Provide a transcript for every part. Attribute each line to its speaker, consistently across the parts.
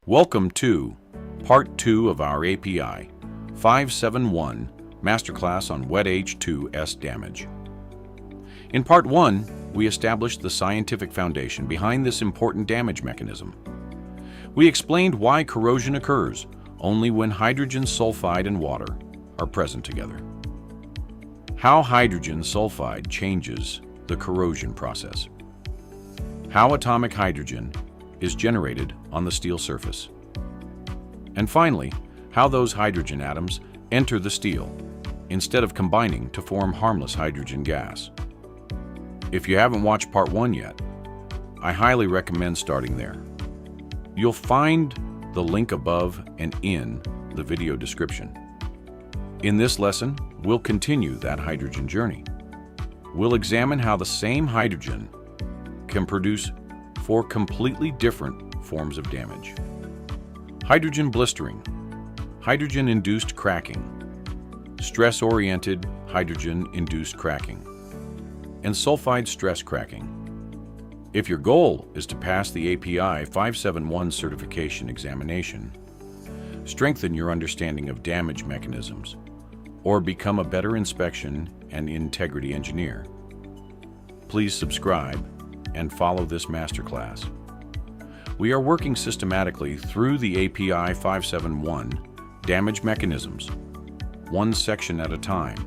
Speaker 1: Welcome to Part 2 of our API 571 Masterclass on Wet H2S Damage. In Part 1, we established the scientific foundation behind this important damage mechanism. We explained why corrosion occurs only when hydrogen sulfide and water are present together. How hydrogen sulfide changes the corrosion process. How atomic hydrogen is generated on the steel surface. And finally, how those hydrogen atoms enter the steel instead of combining to form harmless hydrogen gas. If you haven't watched Part 1 yet, I highly recommend starting there. You'll find the link above and in the video description. In this lesson, we'll continue that hydrogen journey. We'll examine how the same hydrogen can produce four completely different forms of damage. Hydrogen blistering, hydrogen-induced cracking, stress-oriented hydrogen-induced cracking, and sulfide stress cracking. If your goal is to pass the API 571 certification examination, strengthen your understanding of damage mechanisms, or become a better inspection and integrity engineer, please subscribe and follow this masterclass. We are working systematically through the API 571 damage mechanisms, one section at a time,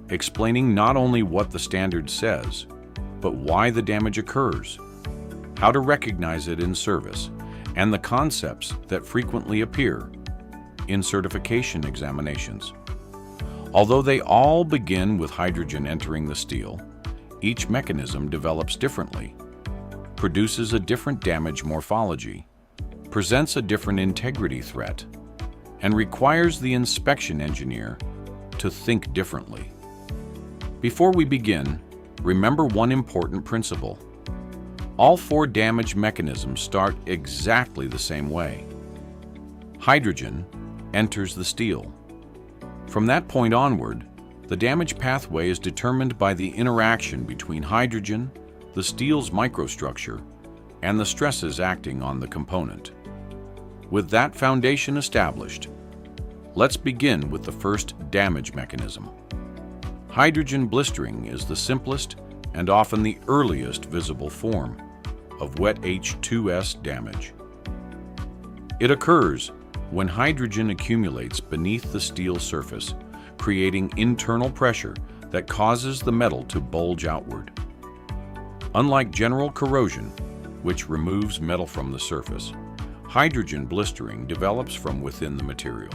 Speaker 1: explaining not only what the standard says, but why the damage occurs, how to recognize it in service, and the concepts that frequently appear in certification examinations. Although they all begin with hydrogen entering the steel, each mechanism develops differently, produces a different damage morphology, presents a different integrity threat, and requires the inspection engineer to think differently. Before we begin, remember one important principle. All four damage mechanisms start exactly the same way. Hydrogen enters the steel. From that point onward, the damage pathway is determined by the interaction between hydrogen, the steel's microstructure, and the stresses acting on the component. With that foundation established, let's begin with the first damage mechanism. Hydrogen blistering is the simplest and often the earliest visible form of wet H2S damage. It occurs when hydrogen accumulates beneath the steel surface, creating internal pressure that causes the metal to bulge outward. Unlike general corrosion, which removes metal from the surface, hydrogen blistering develops from within the material.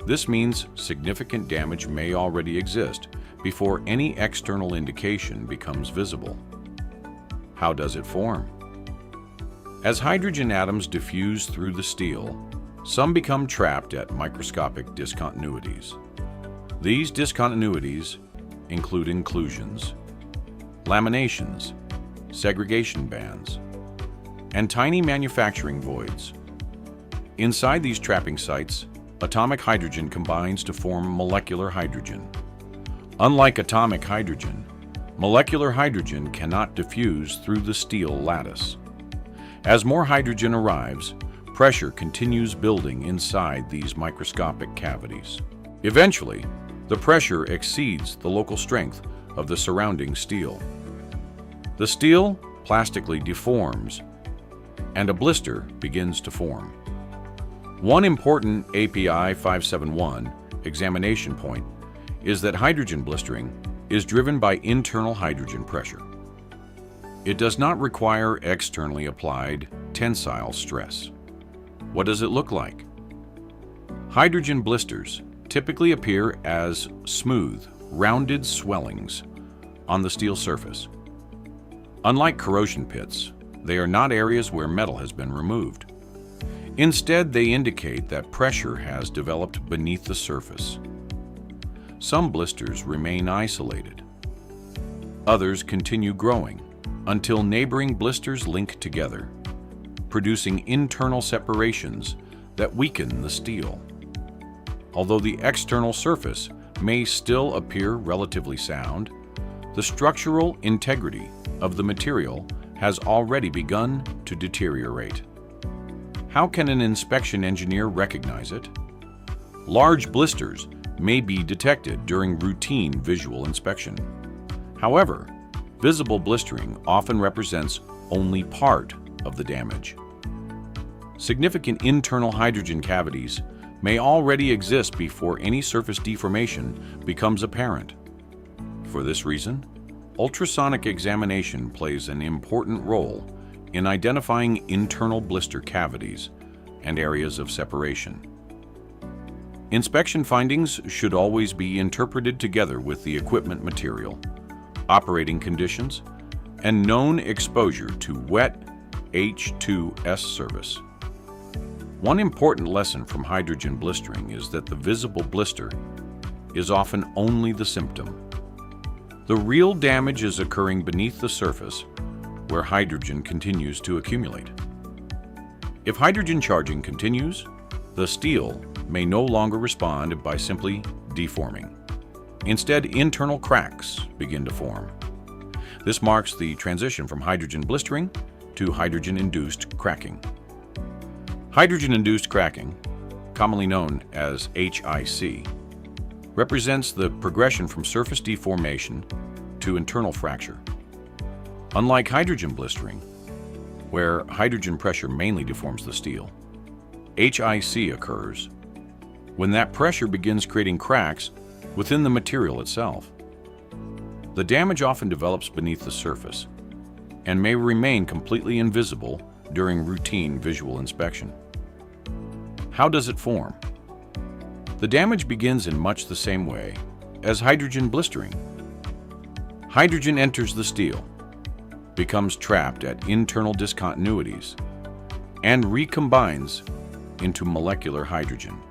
Speaker 1: This means significant damage may already exist before any external indication becomes visible. How does it form? As hydrogen atoms diffuse through the steel, some become trapped at microscopic discontinuities. These discontinuities include inclusions, laminations, segregation bands, and tiny manufacturing voids. Inside these trapping sites, atomic hydrogen combines to form molecular hydrogen. Unlike atomic hydrogen, molecular hydrogen cannot diffuse through the steel lattice. As more hydrogen arrives, pressure continues building inside these microscopic cavities. Eventually, the pressure exceeds the local strength of the surrounding steel. The steel plastically deforms, and a blister begins to form. One important API 571 examination point is that hydrogen blistering is driven by internal hydrogen pressure. It does not require externally applied tensile stress. What does it look like? Hydrogen blisters typically appear as smooth, rounded swellings on the steel surface. Unlike corrosion pits, they are not areas where metal has been removed. Instead, they indicate that pressure has developed beneath the surface. Some blisters remain isolated. Others continue growing until neighboring blisters link together, producing internal separations that weaken the steel. Although the external surface may still appear relatively sound, the structural integrity of the material has already begun to deteriorate. How can an inspection engineer recognize it? Large blisters may be detected during routine visual inspection. However, visible blistering often represents only part of the damage. Significant internal hydrogen cavities may already exist before any surface deformation becomes apparent. For this reason, ultrasonic examination plays an important role in identifying internal blister cavities and areas of separation. Inspection findings should always be interpreted together with the equipment material, operating conditions, and known exposure to wet H2S service. One important lesson from hydrogen blistering is that the visible blister is often only the symptom. The real damage is occurring beneath the surface, where hydrogen continues to accumulate. If hydrogen charging continues, the steel may no longer respond by simply deforming. Instead, internal cracks begin to form. This marks the transition from hydrogen blistering to hydrogen-induced cracking. Hydrogen-induced cracking, commonly known as HIC, represents the progression from surface deformation to internal fracture. Unlike hydrogen blistering, where hydrogen pressure mainly deforms the steel, HIC occurs when that pressure begins creating cracks within the material itself. The damage often develops beneath the surface and may remain completely invisible during routine visual inspection. How does it form? The damage begins in much the same way as hydrogen blistering. Hydrogen enters the steel, becomes trapped at internal discontinuities, and recombines into molecular hydrogen.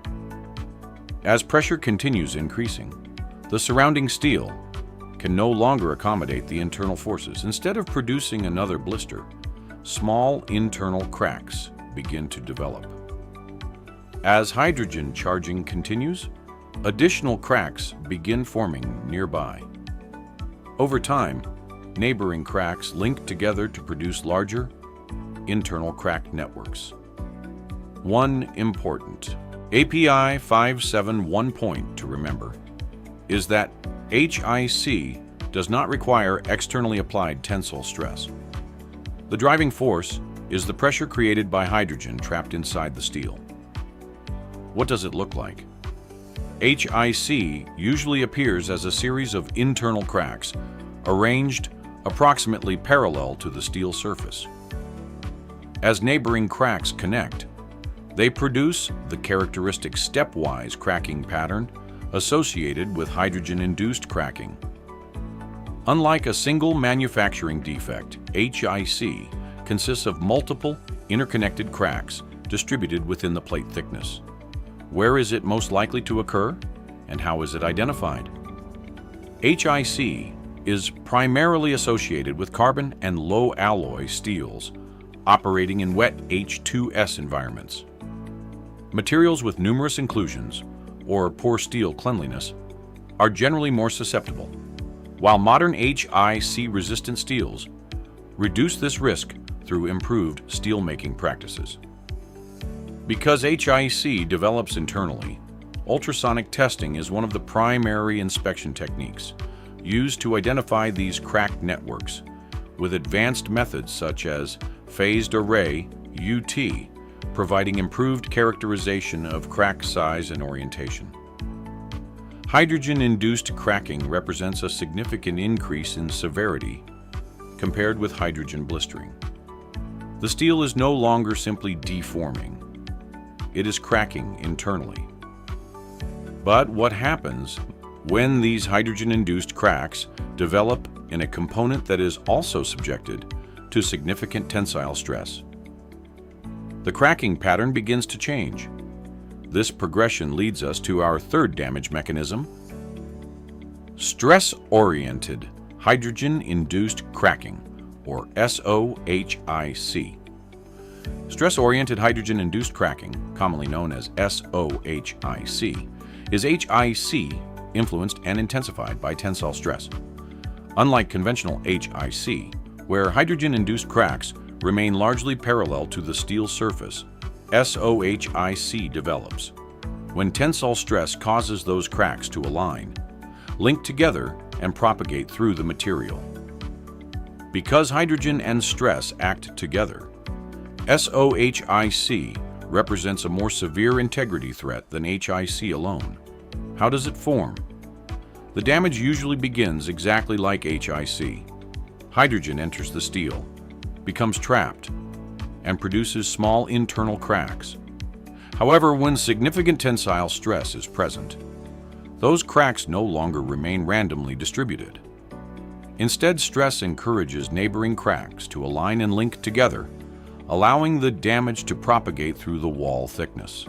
Speaker 1: As pressure continues increasing, the surrounding steel can no longer accommodate the internal forces. Instead of producing another blister, small internal cracks begin to develop. As hydrogen charging continues, additional cracks begin forming nearby. Over time, neighboring cracks link together to produce larger internal crack networks. One important API 571 point to remember is that HIC does not require externally applied tensile stress. The driving force is the pressure created by hydrogen trapped inside the steel. What does it look like? HIC usually appears as a series of internal cracks arranged approximately parallel to the steel surface. As neighboring cracks connect, they produce the characteristic stepwise cracking pattern associated with hydrogen-induced cracking. Unlike a single manufacturing defect, HIC consists of multiple interconnected cracks distributed within the plate thickness. Where is it most likely to occur, and how is it identified? HIC is primarily associated with carbon and low alloy steels operating in wet H2S environments. Materials with numerous inclusions or poor steel cleanliness are generally more susceptible, while modern HIC-resistant steels reduce this risk through improved steelmaking practices. Because HIC develops internally, ultrasonic testing is one of the primary inspection techniques used to identify these crack networks, with advanced methods such as phased array UT providing improved characterization of crack size and orientation. Hydrogen-induced cracking represents a significant increase in severity compared with hydrogen blistering. The steel is no longer simply deforming. It is cracking internally. But what happens when these hydrogen-induced cracks develop in a component that is also subjected to significant tensile stress? The cracking pattern begins to change. This progression leads us to our third damage mechanism, stress-oriented hydrogen-induced cracking, or SOHIC. Stress-oriented hydrogen-induced cracking, commonly known as SOHIC, is HIC influenced and intensified by tensile stress. Unlike conventional HIC, where hydrogen-induced cracks remain largely parallel to the steel surface, SOHIC develops when tensile stress causes those cracks to align, link together, and propagate through the material. Because hydrogen and stress act together, SOHIC represents a more severe integrity threat than HIC alone. How does it form? The damage usually begins exactly like HIC. Hydrogen enters the steel, becomes trapped, and produces small internal cracks. However, when significant tensile stress is present, those cracks no longer remain randomly distributed. Instead, stress encourages neighboring cracks to align and link together, allowing the damage to propagate through the wall thickness.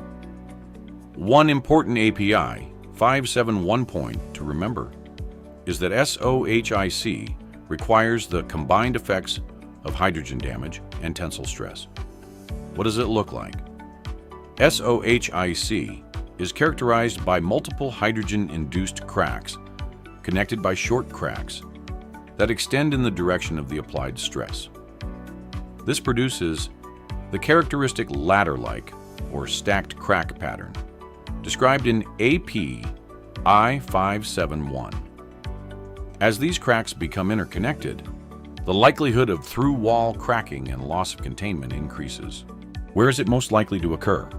Speaker 1: One important API 571 point to remember is that SOHIC requires the combined effects of hydrogen damage and tensile stress. What does it look like? SOHIC is characterized by multiple hydrogen-induced cracks connected by short cracks that extend in the direction of the applied stress. This produces the characteristic ladder-like or stacked crack pattern described in AP I571. As these cracks become interconnected, the likelihood of through-wall cracking and loss of containment increases. Where is it most likely to occur?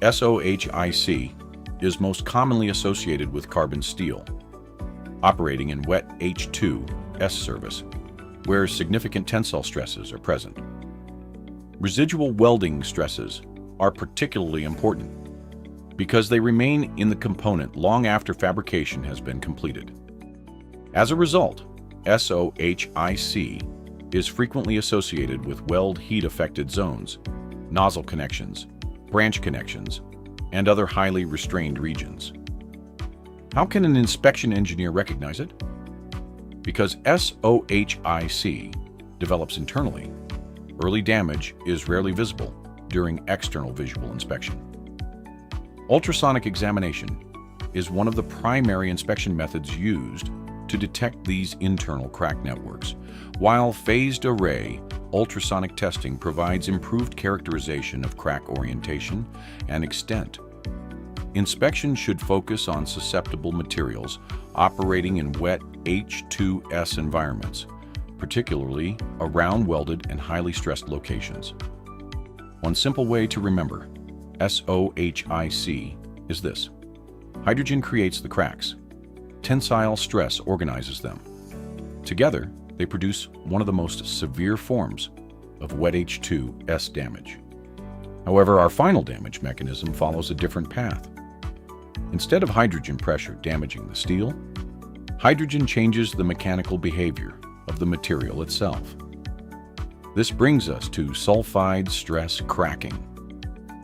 Speaker 1: SOHIC is most commonly associated with carbon steel, operating in Wet H₂S service, where significant tensile stresses are present. Residual welding stresses are particularly important because they remain in the component long after fabrication has been completed. As a result, SOHIC is frequently associated with weld heat-affected zones, nozzle connections, branch connections, and other highly restrained regions. How can an inspection engineer recognize it? Because SOHIC develops internally, early damage is rarely visible during external visual inspection. Ultrasonic examination is one of the primary inspection methods used to detect these internal crack networks, while phased array ultrasonic testing provides improved characterization of crack orientation and extent. Inspection should focus on susceptible materials operating in wet H2S environments, particularly around welded and highly stressed locations. One simple way to remember SOHIC is this. Hydrogen creates the cracks. Tensile stress organizes them. Together, they produce one of the most severe forms of Wet H₂S damage. However, our final damage mechanism follows a different path. Instead of hydrogen pressure damaging the steel, hydrogen changes the mechanical behavior of the material itself. This brings us to Sulfide Stress Cracking,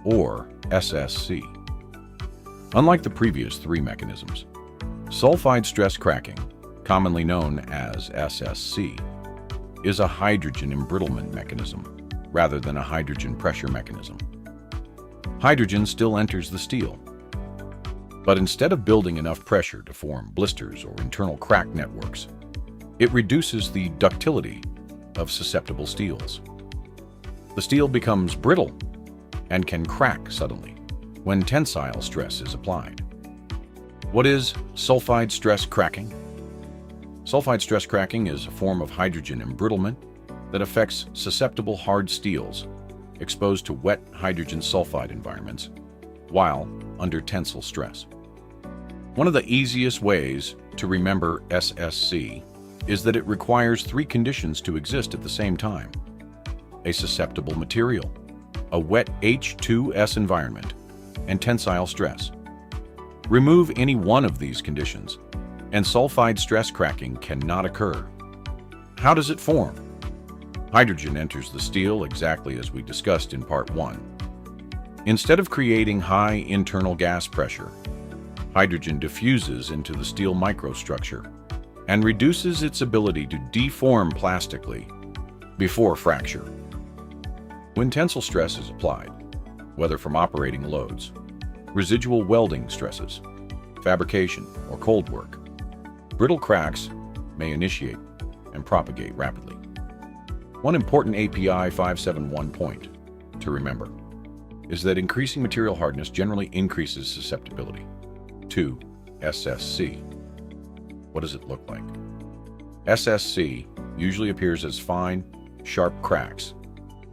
Speaker 1: or SSC. Unlike the previous three mechanisms, Sulfide Stress Cracking, commonly known as SSC, is a hydrogen embrittlement mechanism rather than a hydrogen pressure mechanism. Hydrogen still enters the steel, but instead of building enough pressure to form blisters or internal crack networks, it reduces the ductility of susceptible steels. The steel becomes brittle and can crack suddenly when tensile stress is applied. What is sulfide stress cracking? Sulfide stress cracking is a form of hydrogen embrittlement that affects susceptible hard steels exposed to wet hydrogen sulfide environments while under tensile stress. One of the easiest ways to remember SSC is that it requires three conditions to exist at the same time: a susceptible material, a wet H2S environment, and tensile stress. Remove any one of these conditions, and sulfide stress cracking cannot occur. How does it form? Hydrogen enters the steel exactly as we discussed in Part 1. Instead of creating high internal gas pressure, hydrogen diffuses into the steel microstructure and reduces its ability to deform plastically before fracture. When tensile stress is applied, whether from operating loads, residual welding stresses, fabrication, or cold work, brittle cracks may initiate and propagate rapidly. One important API 571 point to remember: is that increasing material hardness generally increases susceptibility. 2. SSC. What does it look like? SSC usually appears as fine, sharp cracks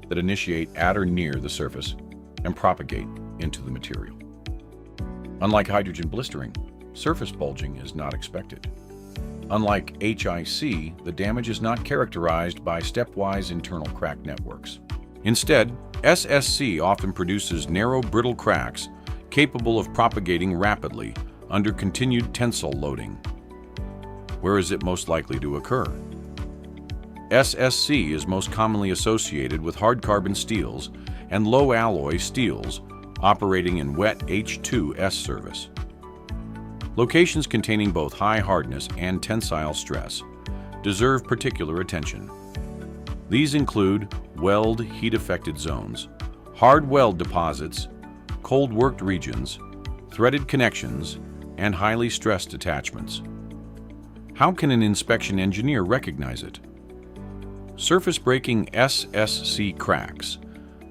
Speaker 1: that initiate at or near the surface and propagate into the material. Unlike hydrogen blistering, surface bulging is not expected. Unlike HIC, the damage is not characterized by stepwise internal crack networks. Instead, SSC often produces narrow, brittle cracks capable of propagating rapidly under continued tensile loading. Where is it most likely to occur? SSC is most commonly associated with hard carbon steels and low alloy steels operating in wet H2S service. Locations containing both high hardness and tensile stress deserve particular attention. These include weld heat-affected zones, hard weld deposits, cold worked regions, threaded connections, and highly stressed attachments. How can an inspection engineer recognize it? Surface breaking SSC cracks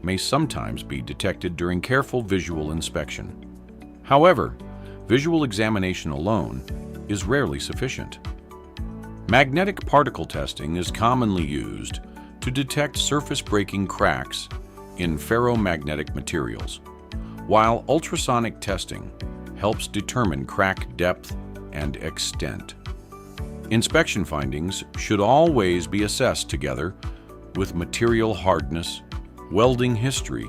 Speaker 1: may sometimes be detected during careful visual inspection. However, visual examination alone is rarely sufficient. Magnetic particle testing is commonly used to detect surface breaking cracks in ferromagnetic materials, while ultrasonic testing helps determine crack depth and extent. Inspection findings should always be assessed together with material hardness, welding history,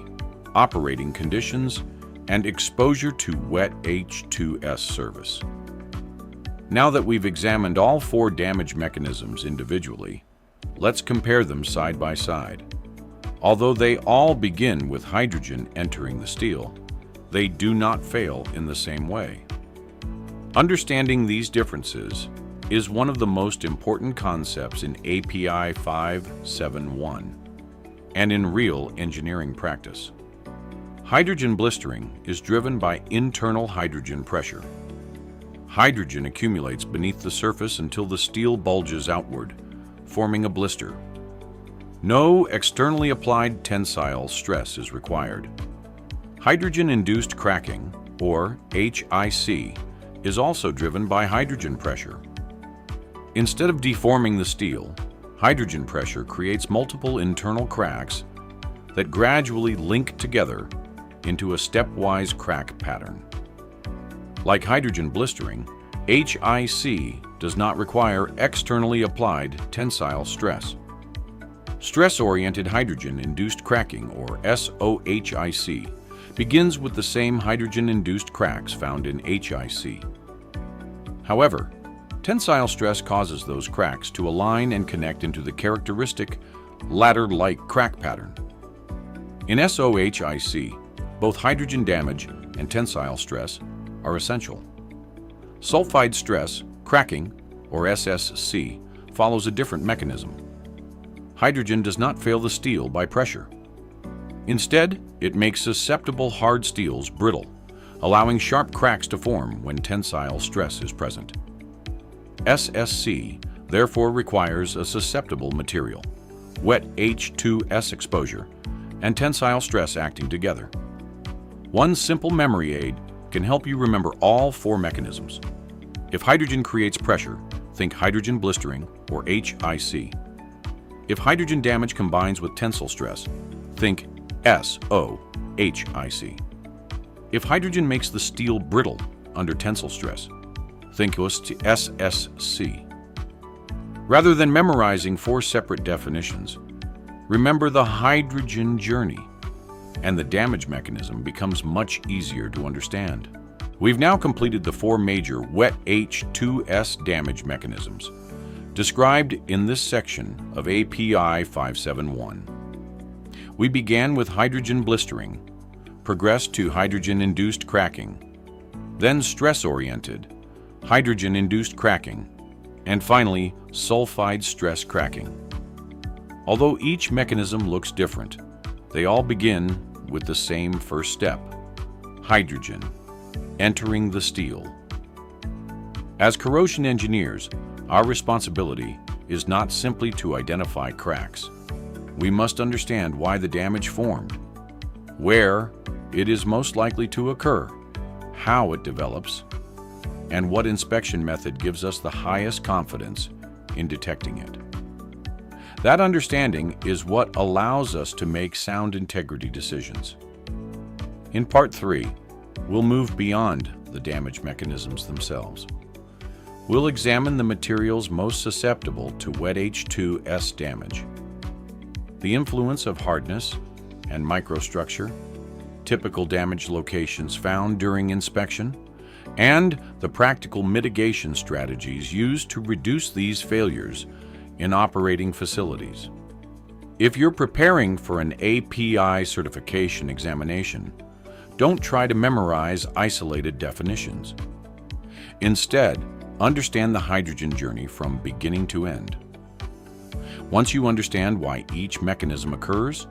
Speaker 1: operating conditions, and exposure to wet H2S service. Now that we've examined all 4 damage mechanisms individually, let's compare them side by side. Although they all begin with hydrogen entering the steel, they do not fail in the same way. Understanding these differences is one of the most important concepts in API 571 and in real engineering practice. Hydrogen blistering is driven by internal hydrogen pressure. Hydrogen accumulates beneath the surface until the steel bulges outward, forming a blister. No externally applied tensile stress is required. Hydrogen-induced cracking, or HIC, is also driven by hydrogen pressure. Instead of deforming the steel, hydrogen pressure creates multiple internal cracks that gradually link together into a stepwise crack pattern. Like hydrogen blistering, HIC does not require externally applied tensile stress. Stress-oriented hydrogen-induced cracking, or SOHIC, begins with the same hydrogen-induced cracks found in HIC. However, tensile stress causes those cracks to align and connect into the characteristic ladder-like crack pattern. In SOHIC, both hydrogen damage and tensile stress are essential. Sulfide stress cracking, or SSC, follows a different mechanism. Hydrogen does not fail the steel by pressure. Instead, it makes susceptible hard steels brittle, allowing sharp cracks to form when tensile stress is present. SSC therefore requires a susceptible material, wet H2S exposure, and tensile stress acting together. One simple memory aid can help you remember all 4 mechanisms. If hydrogen creates pressure, think hydrogen blistering, or HIC. If hydrogen damage combines with tensile stress, think SOHIC. If hydrogen makes the steel brittle under tensile stress, think SSC. Rather than memorizing 4 separate definitions, remember the hydrogen journey, and the damage mechanism becomes much easier to understand. We've now completed the 4 major wet H2S damage mechanisms described in this section of API 571. We began with hydrogen blistering, progressed to hydrogen-induced cracking, then stress-oriented, hydrogen-induced cracking, and finally, sulfide stress cracking. Although each mechanism looks different, they all begin with the same first step: hydrogen entering the steel. As corrosion engineers, our responsibility is not simply to identify cracks. We must understand why the damage formed, where it is most likely to occur, how it develops, and what inspection method gives us the highest confidence in detecting it. That understanding is what allows us to make sound integrity decisions. In Part 3, we'll move beyond the damage mechanisms themselves. We'll examine the materials most susceptible to wet H2S damage, the influence of hardness and microstructure, typical damage locations found during inspection, and the practical mitigation strategies used to reduce these failures in operating facilities. If you're preparing for an API certification examination, don't try to memorize isolated definitions. Instead, understand the hydrogen journey from beginning to end. Once you understand why each mechanism occurs,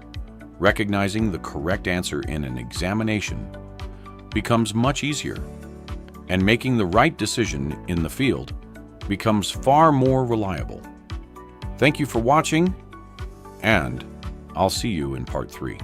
Speaker 1: recognizing the correct answer in an examination becomes much easier, and making the right decision in the field becomes far more reliable. Thank you for watching, and I'll see you in Part 3.